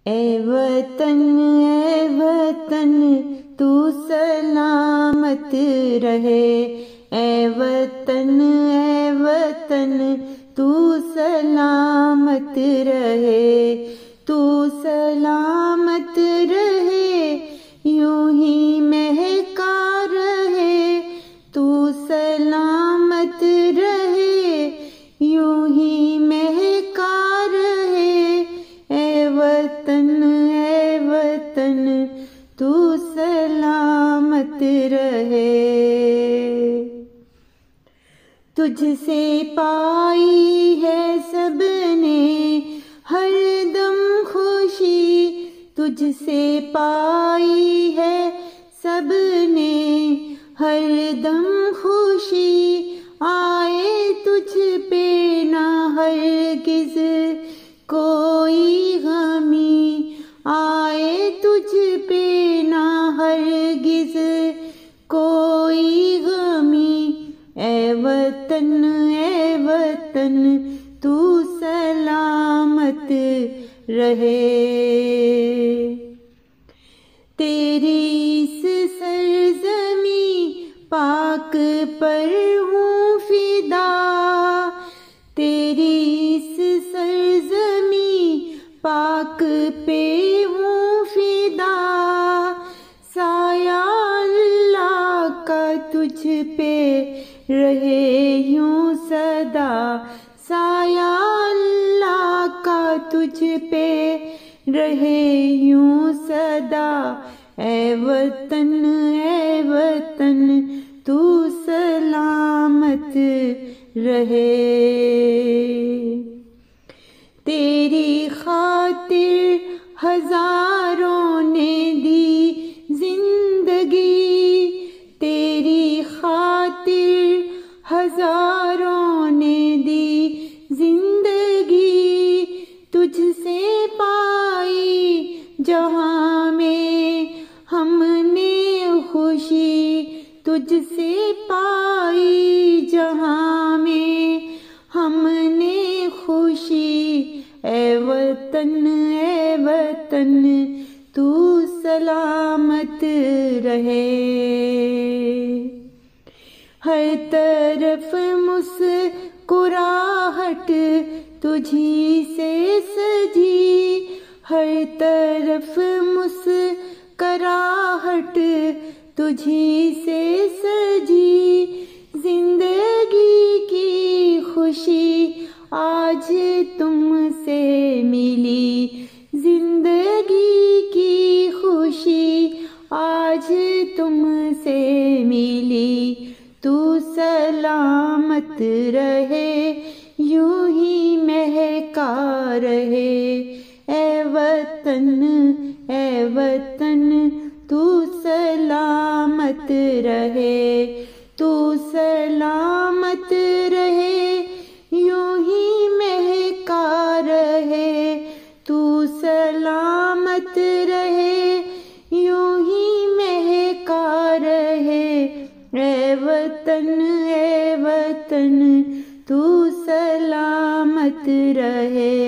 ए वतन तू सलामत रहे। ए वतन तू सलामत रहे। तू सलामत रहे, यूं ही महका रहे। तू सलामत रहे, यूं ही महका रहे। ए वतन तू सलामत रहे। तुझसे पाई है सबने हरदम खुशी। तुझसे पाई है सबने हरदम खुशी। आए तुझ पे ना हरगिज़ कोई गमी। आए तुझ पे ना हरगिज़ कोई गमी। ए वतन तू सलामत रहे। तेरी इस सरज़मी पाक पर हूँ फिदा। तेरी इस सरज़मी पाक पे हूँ फिदा। साया अल्लाह का तुझ पे रहे यूं सदा। साया अल्लाह का तुझ पे रहे यूं सदा। ए वतन तू सलामत रहे। तेरी खातिर हजारों ने दी जिंदगी। तेरी खातिर हजारों ने दी जिंदगी। तुझसे पाई जहां में हमने खुशी। तुझसे पाई जहां में हमने खुशी। ए वतन तू सलामत रहे। हर तरफ मुस्कुराहट तुझी से सजी। हर तरफ मुस्कुराहट तुझी से सजी। जिंदगी की खुशी आज तुमसे मिली। जिंदगी की खुशी आज तुमसे मिली। तू सलामत रहे, यूं ही महका रहे। ए वतन तू सलामत रहे। तू सलामत रहे, यूं ही महका रहे। तू सलामत रहे, यूं ही महका रहे। ए वतन तू सलामत रहे।